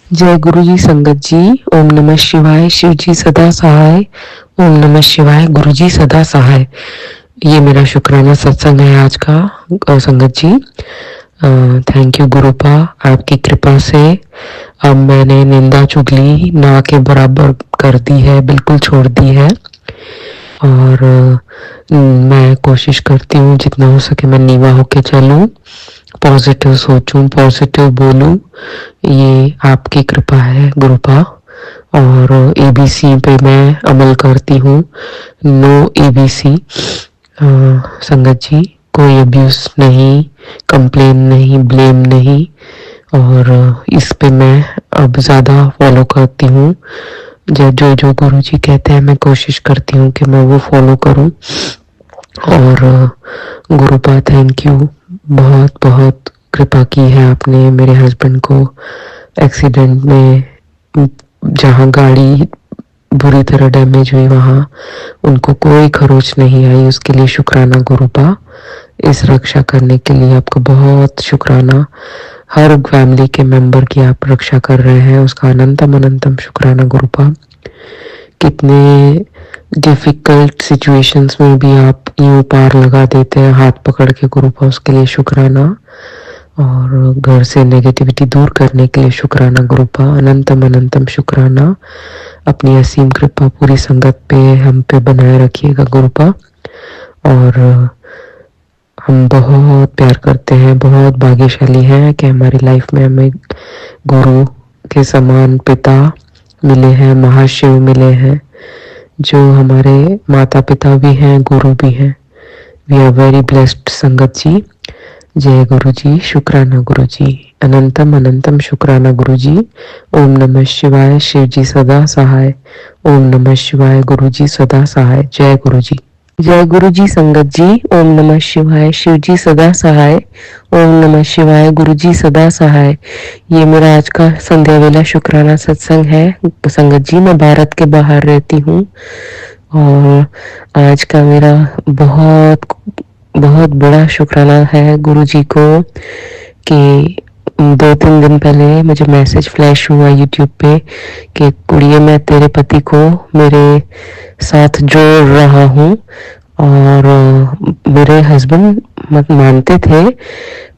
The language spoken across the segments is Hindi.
जय गुरु जी, संगत जी। ओम नमः शिवाय। शिव जी सदा सहाय। ओम नमः शिवाय। गुरु जी सदा सहाय। ये मेरा शुक्राना सत्संग है आज का संगत जी। थैंक यू गुरुपा, आपकी कृपा से अब मैंने निंदा चुगली ना के बराबर कर दी है, बिल्कुल छोड़ दी है। और मैं कोशिश करती हूँ जितना हो सके मैं नीवा होके चलूं, पॉजिटिव सोचूं, पॉजिटिव बोलूं। ये आपकी कृपा है गुरुपा। और एबीसी पे मैं अमल करती हूँ। No ABC. संगत जी, कोई अब्यूज नहीं, कंप्लेन नहीं, ब्लेम नहीं। और इस पे मैं अब ज़्यादा फॉलो करती हूँ। जो जो जो गुरु जी कहते हैं मैं कोशिश करती हूँ कि मैं वो फॉलो करूँ। और गुरुपा थैंक यू, बहुत बहुत कृपा की है आपने मेरे हस्बैंड को एक्सीडेंट में, जहाँ गाड़ी बुरी तरह डैमेज हुई वहाँ उनको कोई खरोच नहीं आई, उसके लिए शुक्राना गुरुपा। इस रक्षा करने के लिए आपका बहुत शुक्राना। हर फैमिली के मेंबर की आप रक्षा कर रहे हैं, उसका अनंतम अनंतम शुक्राना गुरुपा। कितने डिफिकल्ट सिचुएशंस में भी आप यूं पार लगा देते हैं हाथ पकड़ के गुरुपा, उसके लिए शुक्राना। और घर से नेगेटिविटी दूर करने के लिए शुक्राना गुरुपा, अनंतम अनंतम शुक्राना। अपनी असीम कृपा पूरी संगत पे हम पे बनाए रखिएगा गुरुपा। और हम बहुत प्यार करते हैं, बहुत भाग्यशाली हैं कि हमारी लाइफ में हमें गुरु के समान पिता मिले हैं, महाशिव मिले हैं, जो हमारे माता पिता भी हैं, गुरु भी हैं। वी आर वेरी ब्लेस्ड संगत जी। जय गुरु जी, शुक्राना गुरु जी, अनंतम अनंतम शुक्राना गुरु जी। ओम नमः शिवाय। शिव जी सदा सहाय। ओम नमः शिवाय। गुरु जी सदा सहाय। जय गुरु जी। जय गुरु जी, संगत जी। ओम नमः शिवाय। शिव जी सदा सहाय। ओम नमः शिवाय। गुरु जी सदा सहाय। ये मेरा आज का संध्या वेला शुक्राना सत्संग है संगत जी। मैं भारत के बाहर रहती हूँ और आज का मेरा बहुत बहुत बड़ा शुक्राना है गुरु जी को कि 2-3 दिन पहले मुझे मैसेज फ्लैश हुआ यूट्यूब पे कि कुड़िए मैं तेरे पति को मेरे साथ जोड़ रहा हूँ। और मेरे हस्बैंड मत मानते थे,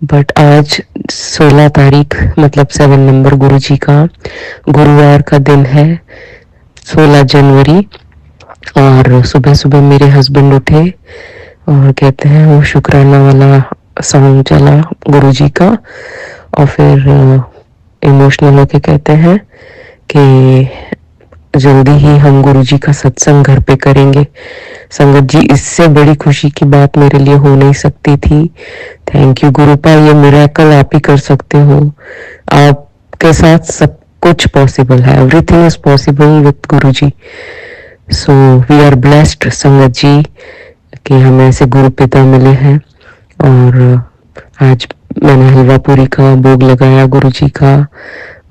बट आज 16 तारीख मतलब 7 नंबर गुरु जी का गुरुवार का दिन है, 16 जनवरी। और सुबह सुबह मेरे हस्बैंड उठे और कहते हैं वो शुक्राना वाला सॉन्ग चला गुरु जी का, और फिर इमोशनल होके कहते हैं कि जल्दी ही हम गुरु जी का सत्संग घर पे करेंगे। संगत जी, इससे बड़ी खुशी की बात मेरे लिए हो नहीं सकती थी। थैंक यू गुरुपा, ये मिरेकल आप ही कर सकते हो। आपके साथ सब कुछ पॉसिबल है, everything is possible with Guru ji. So we are blessed संगत जी कि हमें ऐसे गुरु पिता मिले हैं। और आज मैंने हलवा पूरी का भोग लगाया गुरु जी का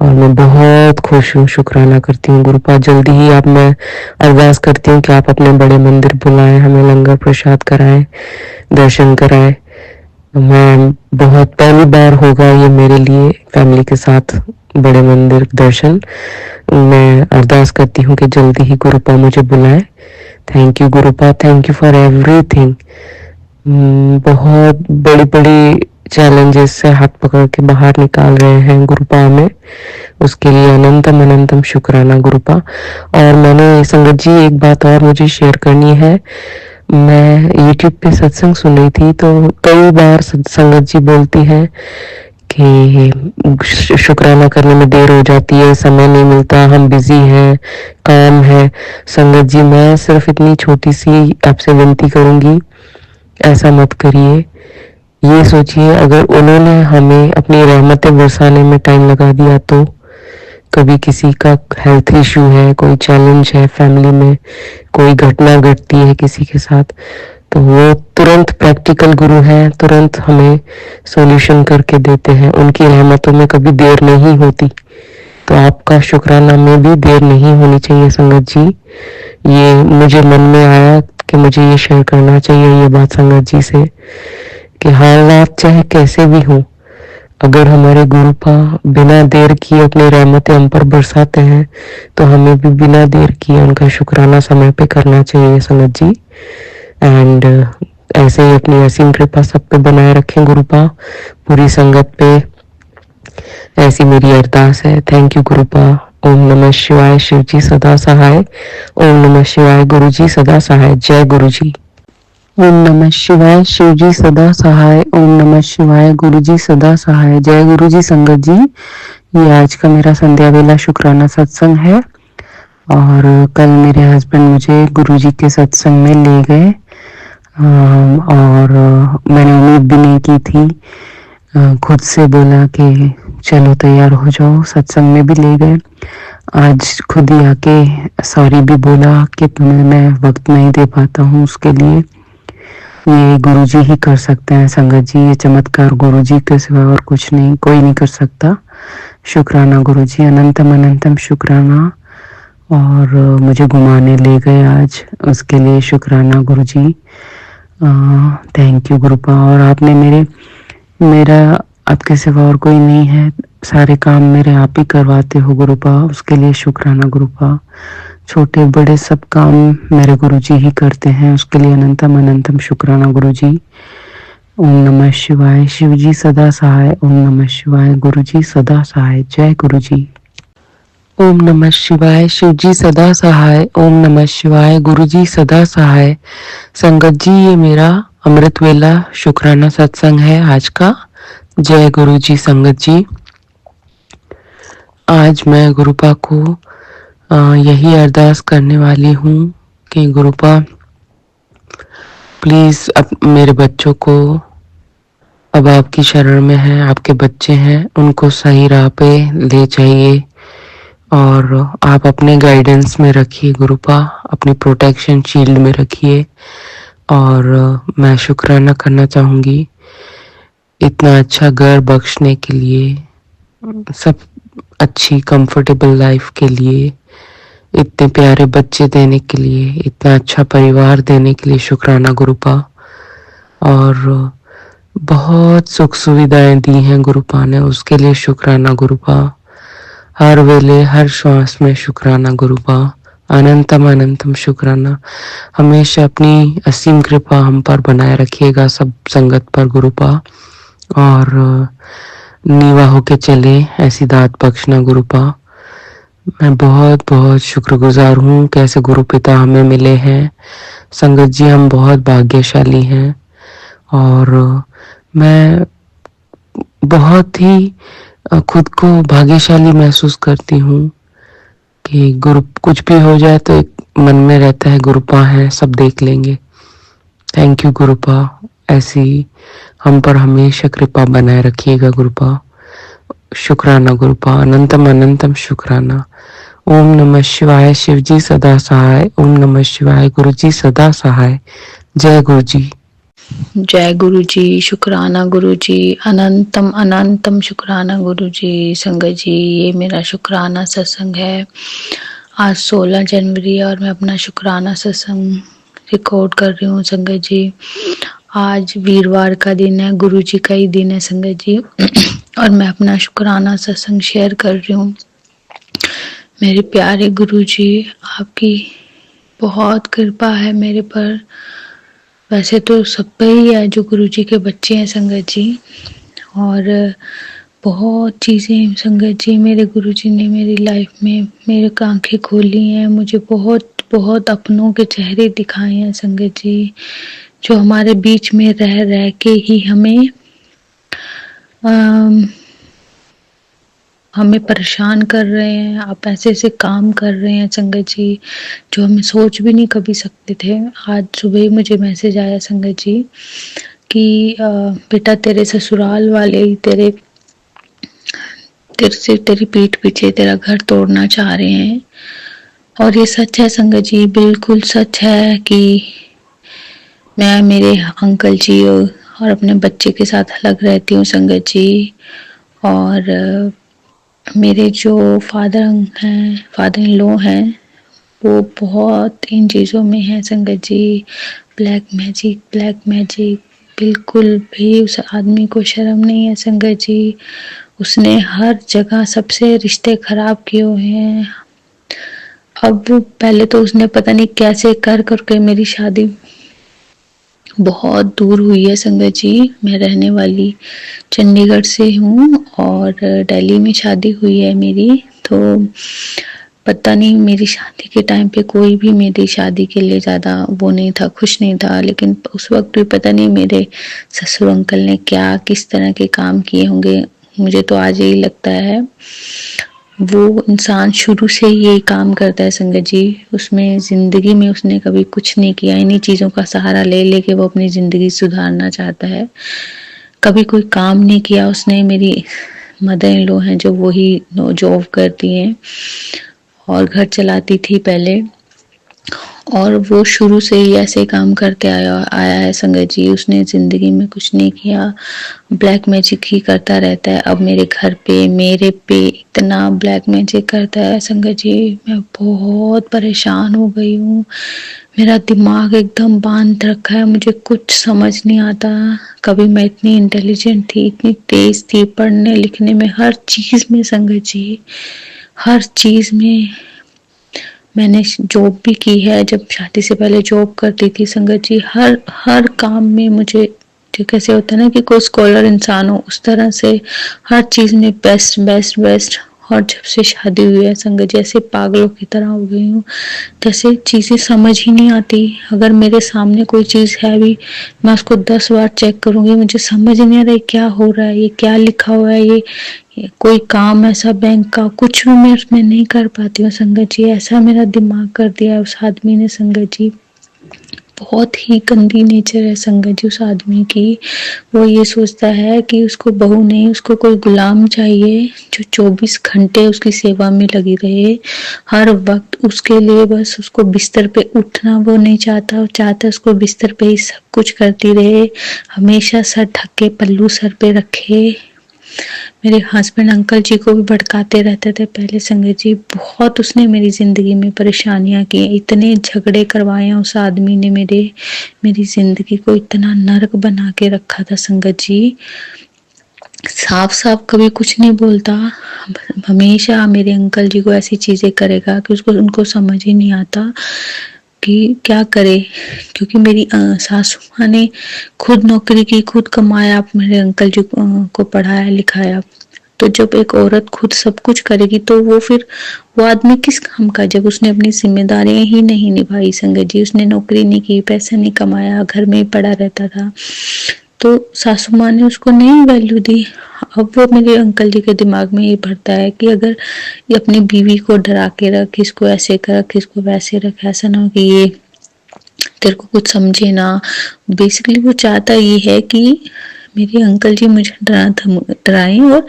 और मैं बहुत खुश हूँ, शुक्राना करती हूँ गुरुपा। जल्दी ही आप, मैं अरदास करती हूँ कि आप अपने बड़े मंदिर बुलाएं, हमें लंगर प्रसाद कराएं, दर्शन कराएं। मैं बहुत पहली बार होगा ये मेरे लिए फैमिली के साथ बड़े मंदिर दर्शन। मैं अरदास करती हूँ कि जल्दी ही गुरुपा मुझे बुलाए। Thank you गुरुपा, thank you for everything. बहुत बड़ी बड़ी चैलेंजेस से हाथ पकड़ के बाहर निकाल रहे हैं गुरुपा में, उसके लिए अनंतम अनंतम शुक्राना गुरुपा। और मैंने संगत जी एक बात और मुझे शेयर करनी है। मैं YouTube पे सत्संग सुन रही थी तो कई बार संगत जी बोलती है कि शुक्राना करने में देर हो जाती है, समय नहीं मिलता, हम बिजी हैं, काम है। संगत जी, मैं सिर्फ इतनी छोटी सी आपसे विनती करूंगी, ऐसा मत करिए। ये सोचिए अगर उन्होंने हमें अपनी रहमतें बरसाने में टाइम लगा दिया तो कभी किसी का हेल्थ इशू है, कोई चैलेंज है फैमिली में, कोई घटना घटती है किसी के साथ, तो वो तुरंत प्रैक्टिकल गुरु हैं, तुरंत हमें सॉल्यूशन करके देते हैं। उनकी रहमतों में कभी देर नहीं होती, तो आपका शुक्राना में भी देर नहीं होनी चाहिए संगत जी। ये मुझे मन में आया कि मुझे ये शेयर करना चाहिए ये बात संगत जी से कि हालात चाहे कैसे भी हो, अगर हमारे गुरुपा बिना देर किए अपनी रहमतें हम पर बरसाते हैं, तो हमें भी बिना देर किए उनका शुक्राना समय पे करना चाहिए संगत जी। एंड ऐसे ही अपनी असीम कृपा सब पे बनाए रखें गुरुपा, पूरी संगत पे। ऐसी मेरी अरदास है। Thank you गुरुपा। ओम नमः शिवाय। शिव जी सदा सहाय। ओम नमः शिवाय। गुरु जी सदा सहाय। जय गुरु जी। ओम नमः शिवाय। शिव जी सदा सहाय। ओम नमः शिवाय। गुरु जी सदा सहाय। जय गुरु जी। संगत जी, ये आज का मेरा संध्या वेला शुक्राना सत्संग है। और कल मेरे हस्बैंड मुझे गुरु जी के सत्संग में ले गए, और मैंने उम्मीद भी नहीं की थी। खुद से बोला कि चलो तैयार हो जाओ, सत्संग में भी ले गए। आज खुद ही आके सॉरी भी बोला कि तुम्हें मैं वक्त नहीं दे पाता हूँ उसके लिए। ये गुरुजी ही कर सकते हैं संगत जी, ये चमत्कार गुरुजी के सिवा और कुछ नहीं, कोई नहीं कर सकता। शुक्राना गुरुजी, अनंतम अनंतम शुक्राना। और मुझे घुमाने ले गए आज, उसके लिए शुक्राना गुरुजी। Thank you गुरुपा। और आपने मेरा आपके सिवा और कोई नहीं है, सारे काम मेरे आप ही करवाते हो गुरुपा, उसके लिए शुक्राना गुरुपा। छोटे बड़े सब काम मेरे गुरुजी ही करते हैं, उसके लिए अनंतम अनंतम शुक्राना गुरुजी। ओम नमः शिवाय। शिव जी सदा सहाय। ओम नमः शिवाय। गुरुजी सदा सहाय। जय गुरुजी। ओम नमः शिवाय। शिव जी सदा सहाय। ओम नमः शिवाय। गुरुजी सदा सहाय। संगत जी, ये मेरा अमृत वेला शुक्राना सत्संग है आज का। जय गुरु जी। संगत जी, आज मैं गुरुपा को यही अरदास करने वाली हूँ कि गुरुपा प्लीज अब मेरे बच्चों को, अब आपकी शरण में है, आपके बच्चे हैं, उनको सही राह पे ले जाइए और आप अपने गाइडेंस में रखिए गुरुपा, अपनी प्रोटेक्शन शील्ड में रखिए। और मैं शुक्राना करना चाहूँगी इतना अच्छा घर बख्शने के लिए, सब अच्छी कंफर्टेबल लाइफ के लिए, इतने प्यारे बच्चे देने के लिए, इतना अच्छा परिवार देने के लिए शुक्राना गुरुपा। और बहुत सुख सुविधाएं दी हैं गुरुपा ने, उसके लिए शुक्राना गुरुपा। हर वेले हर श्वास में शुक्राना गुरुपा। अनंतम अनंतम शुक्राना। हमेशा अपनी असीम कृपा हम पर बनाए रखिएगा, सब संगत पर गुरुपा। और नीवा होके चले, ऐसी दात बख्शना गुरुपा। मैं बहुत बहुत शुक्रगुजार हूँ कैसे गुरु पिता हमें मिले हैं। संगत जी, हम बहुत भाग्यशाली हैं। और मैं बहुत ही खुद को भाग्यशाली महसूस करती हूँ कि गुरु कुछ भी हो जाए तो एक मन में रहता है गुरुपा है, सब देख लेंगे। थैंक यू गुरुपा, ऐसी हम पर हमेशा कृपा बनाए रखिएगा गुरुपा। शुक्राना गुरुपा। अनंतम अनंतम शुक्राना। ओम नमः शिवाय। शिव जी सदा सहाय। ओम नमः शिवाय। गुरु जी सदा सहाय। जय गुरु जी। जय गुरु जी। शुक्राना गुरु जी। अनंतम अनंतम शुक्राना गुरु जी। संगत जी, ये मेरा शुक्राना सत्संग है। आज 16 जनवरी और मैं अपना शुक्राना सत्संग रिकॉर्ड कर रही हूँ संगत जी। आज वीरवार का दिन है, गुरु जी का ही दिन है संगत जी। और मैं अपना शुक्राना सत्संग शेयर कर रही हूँ। मेरे प्यारे गुरु जी, आपकी बहुत कृपा है मेरे पर। वैसे तो सब पे ही है जो गुरु जी के बच्चे हैं संगत जी। और बहुत चीज़ें संगत जी, मेरे गुरु जी ने मेरी लाइफ में मेरे आंखें खोली हैं, मुझे बहुत बहुत अपनों के चेहरे दिखाए हैं संगत जी, जो हमारे बीच में रह रह के ही हमें परेशान कर रहे हैं। आप ऐसे ऐसे काम कर रहे हैं संगत जी जो हम सोच भी नहीं कभी सकते थे। आज सुबह ही मुझे मैसेज आया संगत जी कि बेटा तेरे ससुराल वाले ही तेरे से तेरी पीठ पीछे तेरा घर तोड़ना चाह रहे हैं। और ये सच है संगत जी, बिल्कुल सच है कि मैं मेरे अंकल जी और अपने बच्चे के साथ अलग रहती हूँ संगत जी। और मेरे जो फादर इन लॉ हैं, वो बहुत इन चीज़ों में है संगत जी। ब्लैक मैजिक बिल्कुल भी उस आदमी को शर्म नहीं है संगत जी। उसने हर जगह सबसे रिश्ते खराब किए हुए हैं। अब पहले तो उसने पता नहीं कैसे कर करके मेरी शादी बहुत दूर हुई है संगत जी। मैं रहने वाली चंडीगढ़ से हूँ और दिल्ली में शादी हुई है मेरी। तो पता नहीं मेरी शादी के टाइम पे कोई भी मेरी शादी के लिए ज़्यादा वो नहीं था, खुश नहीं था। लेकिन उस वक्त भी पता नहीं मेरे ससुर अंकल ने क्या किस तरह के काम किए होंगे। मुझे तो आज यही लगता है वो इंसान शुरू से ही यही काम करता है संगत जी। उसमें ज़िंदगी में उसने कभी कुछ नहीं किया। इन्हीं चीज़ों का सहारा ले लेके वो अपनी ज़िंदगी सुधारना चाहता है। कभी कोई काम नहीं किया उसने। मेरी मदर इन लॉ हैं जो वही जॉब करती हैं और घर चलाती थी पहले, और वो शुरू से ही ऐसे काम करते आया है संगत जी। उसने ज़िंदगी में कुछ नहीं किया, ब्लैक मैजिक ही करता रहता है। अब मेरे घर पे मेरे पे इतना ब्लैक मैजिक करता है संगत जी, मैं बहुत परेशान हो गई हूँ। मेरा दिमाग एकदम बांध रखा है, मुझे कुछ समझ नहीं आता। कभी मैं इतनी इंटेलिजेंट थी, इतनी तेज थी पढ़ने लिखने में, हर चीज़ में संगत जी, हर चीज़ में। मैंने जॉब भी की है, जब शादी से पहले जॉब करती थी संगत जी। हर हर काम में मुझे जो कैसे होता है ना कि कोई स्कॉलर इंसान हो, उस तरह से हर चीज़ में बेस्ट बेस्ट बेस्ट। और जब से शादी हुई है संगत जी ऐसे पागलों की तरह हो गई हूँ, जैसे चीज़ें समझ ही नहीं आती। अगर मेरे सामने कोई चीज़ है भी, मैं उसको 10 बार चेक करूँगी, मुझे समझ नहीं आ रहा है क्या हो रहा है, ये क्या लिखा हुआ है, ये कोई काम ऐसा बैंक का कुछ भी मैं उसमें नहीं कर पाती हूँ संगत जी। ऐसा मेरा दिमाग कर दिया है उस आदमी ने संगत जी। बहुत ही गंदी नेचर है संगत जी उस आदमी की। वो ये सोचता है कि उसको बहू नहीं, उसको कोई गुलाम चाहिए जो 24 घंटे उसकी सेवा में लगी रहे। हर वक्त उसके लिए बस उसको बिस्तर पे उठना वो नहीं चाहता, वो चाहता है उसको बिस्तर पे ही सब कुछ करती रहे, हमेशा सर ढक के पल्लू सर पे रखे। मेरे हस्बैंड अंकल जी को भी भड़काते रहते थे पहले संगत जी। बहुत उसने मेरी जिंदगी में परेशानियां की, इतने झगड़े करवाए हैं उस आदमी ने मेरी जिंदगी को इतना नरक बना के रखा था संगत जी। साफ साफ कभी कुछ नहीं बोलता, हमेशा मेरे अंकल जी को ऐसी चीजें करेगा कि उसको उनको समझ ही नहीं आता कि क्या करे। क्योंकि मेरी सासू माँ ने खुद नौकरी की, खुद कमाया, मेरे अंकल जी को पढ़ाया लिखाया। तो जब एक औरत खुद सब कुछ करेगी तो वो आदमी किस काम का, जब उसने अपनी जिम्मेदारियां ही नहीं निभाई संगत जी। उसने नौकरी नहीं की, पैसा नहीं कमाया, घर में ही पड़ा रहता था, तो सासू माँ ने उसको नहीं वैल्यू दी। अब वो मेरे अंकल जी के दिमाग में ये भरता है कि अगर ये अपनी बीवी को डरा के रख, इसको ऐसे कर, इसको वैसे रख, ऐसा ना हो कि ये तेरे को कुछ समझे ना। बेसिकली वो चाहता ये है कि मेरे अंकल जी मुझे डराएं और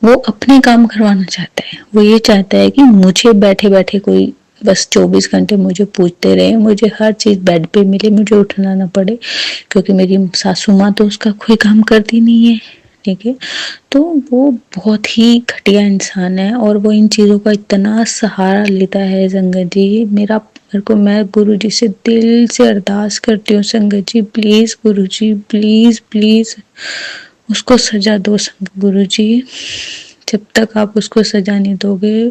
वो अपने काम करवाना चाहता है। वो ये चाहता है कि मुझे बैठे बैठे कोई बस 24 घंटे मुझे पूछते रहे, मुझे हर चीज बेड पे मिले, मुझे उठना ना पड़े। क्योंकि मेरी सासू माँ तो उसका कोई काम करती नहीं है, ठीक है। तो वो बहुत ही घटिया इंसान है और वो इन चीजों का इतना सहारा लेता है संगत जी। मैं गुरु जी से दिल से अरदास करती हूँ संगत जी, please Guru ji, please please उसको सजा दो गुरु जी। जब तक आप उसको सजा नहीं दोगे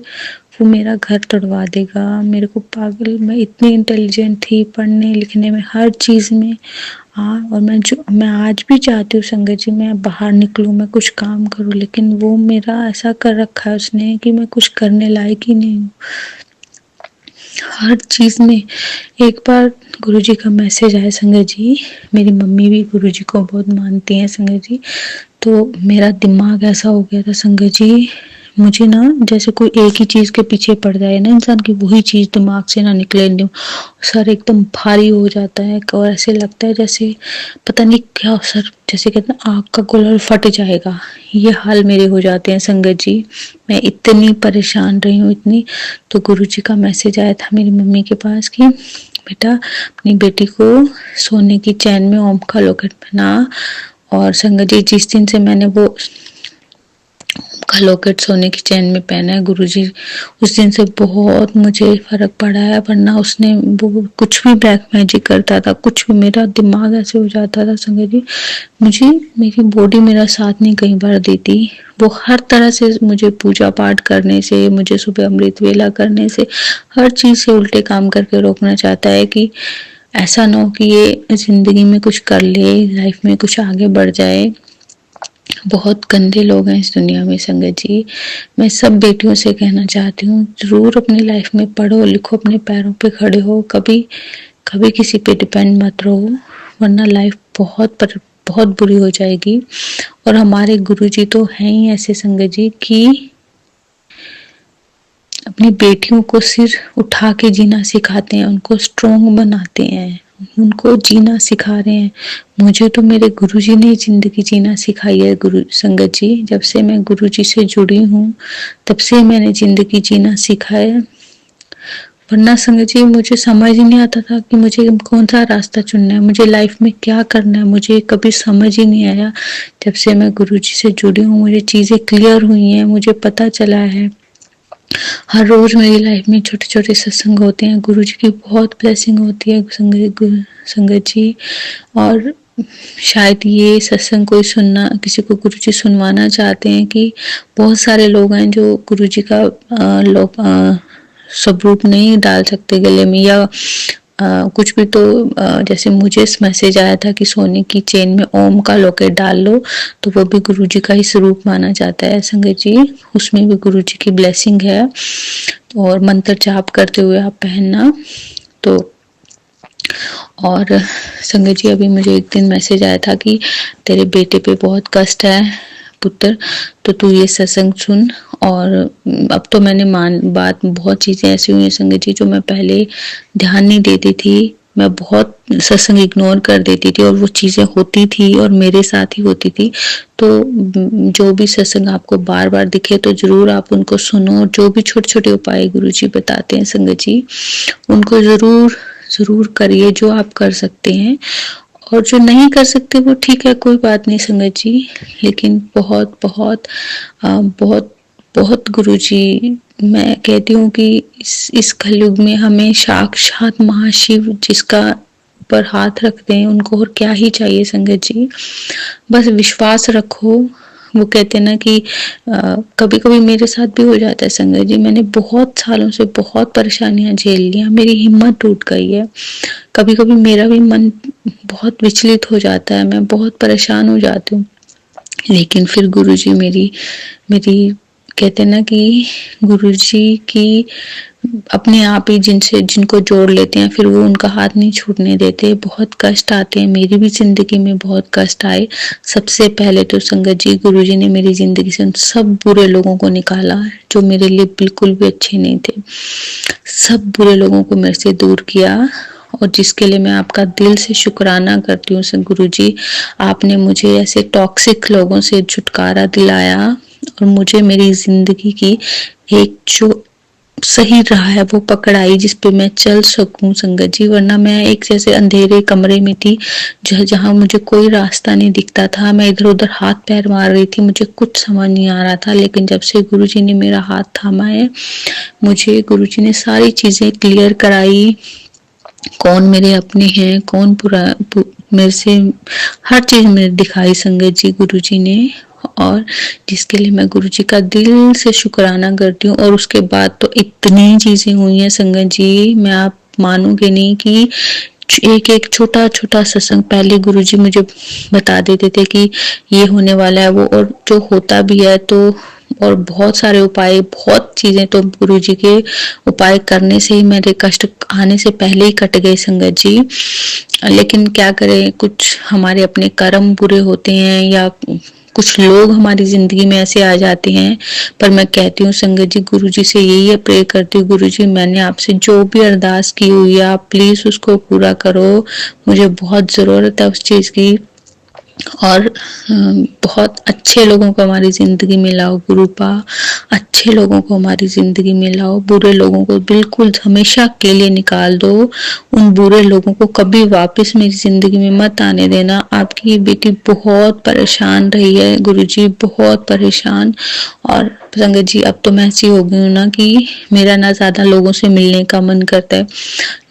वो मेरा घर तोड़वा देगा। मेरे को पागल, मैं इतनी इंटेलिजेंट थी पढ़ने लिखने में, हर चीज में। हाँ, और मैं आज भी चाहती हूँ संगत जी मैं बाहर निकलूं, मैं कुछ काम करूं, लेकिन वो मेरा ऐसा कर रखा है उसने कि मैं कुछ करने लायक ही नहीं हूँ हर चीज में। एक बार गुरुजी का मैसेज आया संगत जी, मेरी मम्मी भी गुरुजी को बहुत मानती हैं संगत जी। तो मेरा दिमाग ऐसा हो गया था संगत जी, मुझे ना जैसे कोई एक ही चीज के पीछे पड़ जाए ना इंसान की, वही चीज दिमाग से ना निकले, सर एकदम भारी हो जाता है और ऐसे लगता है जैसे पता नहीं क्या, सर जैसे कहते हैं आग का गोला फट जाएगा, ये हाल मेरे हो जाते हैं संगत जी। मैं इतनी परेशान रही हूँ इतनी। तो गुरुजी का मैसेज आया था मेरी मम्मी के पास कि बेटा अपनी बेटी को सोने की चैन में ओम का लॉकेट पहना। और संगत जी जिस दिन से मैंने वो का लॉकेट सोने की चेन में पहना है। गुरुजी उस दिन से बहुत मुझे फर्क पड़ा है, वरना उसने वो कुछ भी ब्लैक मैजिक करता था, कुछ भी, मेरा दिमाग ऐसे हो जाता था संगत जी, मुझे मेरी बॉडी मेरा साथ नहीं कई बार देती। वो हर तरह से मुझे पूजा पाठ करने से, मुझे सुबह अमृत वेला करने से, हर चीज से उल्टे काम करके रोकना चाहता है कि ऐसा ना हो कि ये जिंदगी में कुछ कर ले, लाइफ में कुछ आगे बढ़ जाए। बहुत गंदे लोग हैं इस दुनिया में संगत जी। मैं सब बेटियों से कहना चाहती हूँ, जरूर अपनी लाइफ में पढ़ो लिखो, अपने पैरों पे खड़े हो, कभी कभी किसी पे डिपेंड मत रहो, वरना लाइफ बहुत बुरी हो जाएगी। और हमारे गुरुजी तो हैं ही ऐसे संगत जी कि अपनी बेटियों को सिर उठा के जीना सिखाते हैं, उनको स्ट्रोंग बनाते हैं, उनको जीना सिखा रहे हैं। मुझे तो मेरे गुरुजी ने जिंदगी जीना सिखाई है गुरु संगत जी। जब से मैं गुरुजी से जुड़ी हूँ तब से मैंने जिंदगी जीना सीखा है। वरना संगत जी मुझे समझ ही नहीं आता था कि मुझे कौन सा रास्ता चुनना है, मुझे लाइफ में क्या करना है, मुझे कभी समझ ही नहीं आया। जब से मैं गुरुजी से जुड़ी हूँ मुझे चीजें क्लियर हुई हैं, मुझे पता चला है। हर रोज मेरी लाइफ में छोटे छोटे सत्संग होते हैं, गुरुजी की बहुत ब्लेसिंग होती है संगत जी। और शायद ये सत्संग कोई सुनना, किसी को गुरुजी सुनवाना चाहते हैं कि बहुत सारे लोग हैं जो गुरुजी का स्वरूप नहीं डाल सकते गले में, या कुछ भी, तो जैसे मुझे मैसेज आया था कि सोने की चेन में ओम का लॉकेट डाल लो, तो वो भी गुरुजी का ही स्वरूप माना जाता है संगत जी। उसमें भी गुरुजी की ब्लेसिंग है, और मंत्र जाप करते हुए आप पहनना। तो और संगत जी अभी मुझे एक दिन मैसेज आया था कि तेरे बेटे पे बहुत कष्ट है पुत्र, तो तू ये सत्संग सुन। और अब तो मैंने बात बहुत चीजें ऐसी हुई हैं संगत जी जो मैं पहले ध्यान नहीं देती थी, मैं बहुत सत्संग इग्नोर कर देती थी, और वो चीजें होती थी और मेरे साथ ही होती थी। तो जो भी सत्संग आपको बार बार दिखे तो जरूर आप उनको सुनो, जो भी छोटे छोटे उपाय गुरुजी बताते हैं संगत जी उनको जरूर जरूर करिए, जो आप कर सकते हैं। और जो नहीं कर सकते वो ठीक है, कोई बात नहीं संगत जी, लेकिन बहुत बहुत बहुत बहुत गुरुजी, मैं कहती हूँ कि इस कलयुग में हमें साक्षात महाशिव जिसका पर हाथ रखते हैं उनको और क्या ही चाहिए संगत जी। बस विश्वास रखो। वो कहते हैं ना कि कभी कभी मेरे साथ भी हो जाता है संगत जी, मैंने बहुत सालों से बहुत परेशानियां झेल लिया, मेरी हिम्मत टूट गई है, कभी कभी मेरा भी मन बहुत विचलित हो जाता है, मैं बहुत परेशान हो जाती हूँ, लेकिन फिर गुरुजी मेरी मेरी कहते हैं ना कि गुरुजी की अपने आप ही जिनको जोड़ लेते हैं, फिर वो उनका हाथ नहीं छूटने देते। बहुत कष्ट आते हैं, मेरी भी जिंदगी में बहुत कष्ट आए। सबसे पहले तो संगत जी गुरुजी ने मेरी जिंदगी से उन सब बुरे लोगों को निकाला जो मेरे लिए बिल्कुल भी अच्छे नहीं थे, सब बुरे लोगों को मेरे से दूर किया, और जिसके लिए मैं आपका दिल से शुक्राना करती हूँ गुरुजी। आपने मुझे ऐसे टॉक्सिक लोगों से छुटकारा दिलाया और मुझे मेरी जिंदगी की एक जो सही राह है वो पकड़ाई, जिस पे मैं चल सकूं संगत जी। वरना मैं एक जैसे अंधेरे कमरे में थी जहाँ मुझे कोई रास्ता नहीं दिखता था, मैं इधर उधर हाथ पैर मार रही थी, मुझे कुछ समझ नहीं आ रहा था। लेकिन जब से गुरुजी ने मेरा हाथ थामा है, मुझे गुरुजी ने सारी चीजें क्लियर कराई, कौन मेरे अपने हैं, कौन मेरे से हर चीज मेरे दिखाई संगत जी गुरुजी ने, और जिसके लिए मैं गुरुजी का दिल से शुक्राना करती हूँ। और उसके बाद तो इतनी चीजें हुई हैं संगत जी, मैं आप मानोगे नहीं कि एक एक छोटा छोटा सत्संग पहले गुरुजी मुझे बता देते थे कि ये होने वाला है वो, और जो होता भी है तो, और बहुत सारे उपाय, बहुत चीजें तो गुरुजी के उपाय करने से ही मेरे कष्ट आने से पहले ही कट गए संगत जी। लेकिन क्या करें, कुछ हमारे अपने कर्म बुरे होते हैं, या कुछ लोग हमारी जिंदगी में ऐसे आ जाते हैं। पर मैं कहती हूँ संगत जी गुरुजी से यही प्रे करती हूँ, गुरुजी मैंने आपसे जो भी अरदास की हुई है आप प्लीज उसको पूरा करो, मुझे बहुत जरूरत है उस चीज की। और बहुत अच्छे लोगों को हमारी ज़िंदगी में लाओ गुरुपा, अच्छे लोगों को हमारी ज़िंदगी में लाओ, बुरे लोगों को बिल्कुल हमेशा के लिए निकाल दो। उन बुरे लोगों को कभी वापस मेरी ज़िंदगी में मत आने देना। आपकी ये बेटी बहुत परेशान रही है गुरुजी, बहुत परेशान। और संगत जी, अब तो मैं ऐसी हो गई हूँ ना कि मेरा ना ज़्यादा लोगों से मिलने का मन करता है,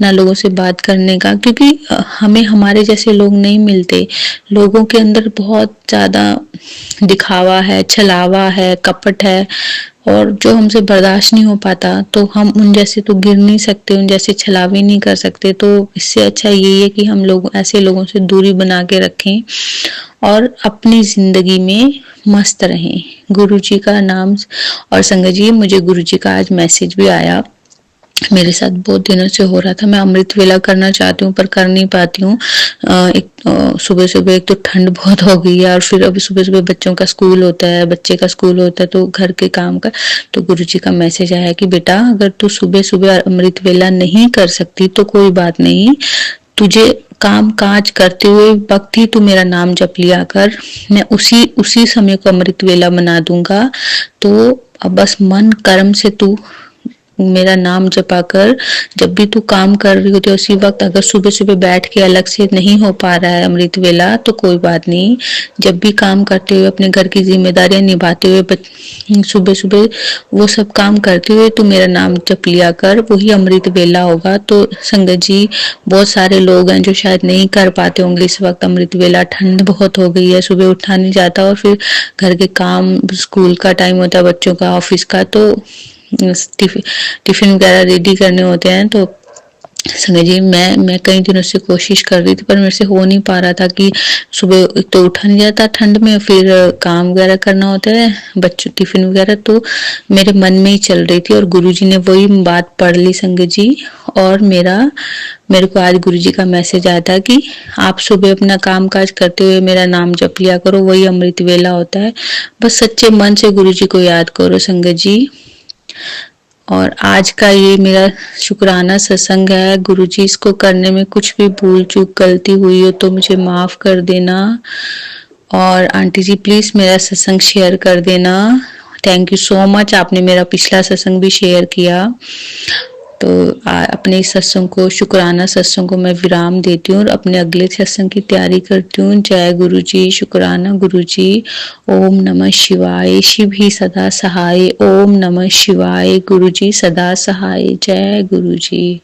ना लोगों से बात करने का, क्योंकि हमें हमारे जैसे लोग नहीं मिलते। लोगों के अंदर बहुत ज़्यादा दिखावा है, छलावा है, कपट है, और जो हमसे बर्दाश्त नहीं हो पाता। तो हम उन जैसे तो गिर नहीं सकते, उन जैसे छलावे नहीं कर सकते। तो इससे अच्छा यही है कि हम लोग ऐसे लोगों से दूरी बना के रखें और अपनी ज़िंदगी में मस्त रहें। गुरुजी का नाम। और संगत जी, मुझे गुरुजी का आज मैसेज भी आया, मेरे साथ बहुत दिनों से हो रहा था। मैं अमृत वेला करना चाहती हूँ पर कर नहीं पाती हूँ। एक सुबह सुबह एक तो ठंड बहुत हो गई है, और फिर अभी सुबह सुबह बच्चों का स्कूल होता है, बच्चे का स्कूल होता है, तो घर के काम का। तो गुरुजी का मैसेज आया कि बेटा, अगर तू सुबह सुबह अमृत वेला नहीं कर सकती तो कोई बात नहीं, तुझे काम काज करते हुए वक्त ही तू मेरा नाम जप लिया कर, मैं उसी समय को अमृत वेला बना दूंगा। तो अब बस मन कर्म से तू मेरा नाम जपा कर। जब भी तू काम कर रही होती है उसी वक्त, अगर सुबह सुबह बैठ के अलग से नहीं हो पा रहा है अमृत वेला तो कोई बात नहीं, जब भी काम करते हुए, अपने घर की जिम्मेदारियां निभाते हुए, सुबह सुबह वो सब काम करते हुए तू मेरा नाम जप लिया कर, वही अमृत वेला होगा। तो संगत जी, बहुत सारे लोग हैं जो शायद नहीं कर पाते होंगे इस वक्त अमृत वेला। ठंड बहुत हो गई है, सुबह उठा नहीं जाता, और फिर घर के काम, स्कूल का टाइम होता है बच्चों का, ऑफिस का, तो टिफिन वगैरह रेडी करने होते हैं। तो समझिए, मैं कई दिनों से कोशिश कर रही थी पर मेरे से हो नहीं पा रहा था कि सुबह एक तो उठा नहीं जाता ठंड में, फिर काम वगैरह करना होता है, बच्चों टिफिन वगैरह, तो मेरे मन में ही चल रही थी। और गुरुजी ने वही बात पढ़ ली संगत जी, और मेरे को आज गुरुजी का मैसेज आया था कि आप सुबह अपना काम काज करते हुए मेरा नाम जप लिया करो, वही अमृत वेला होता है। बस सच्चे मन से गुरुजी को याद करो संगत जी। और आज का ये मेरा शुक्राना सत्संग है गुरुजी, इसको करने में कुछ भी भूल चूक गलती हुई हो तो मुझे माफ कर देना। और आंटी जी प्लीज मेरा सत्संग शेयर कर देना। थैंक यू सो मच, आपने मेरा पिछला सत्संग भी शेयर किया। तो अपने इस सत्संग को, शुक्राना सत्संग को मैं विराम देती हूँ और अपने अगले सत्संग की तैयारी करती हूँ। जय गुरु जी, शुक्राना गुरु जी। ओम नमः शिवाय, शिव ही सदा सहाय। ओम नमः शिवाय, गुरु जी सदा सहाय। जय गुरु जी।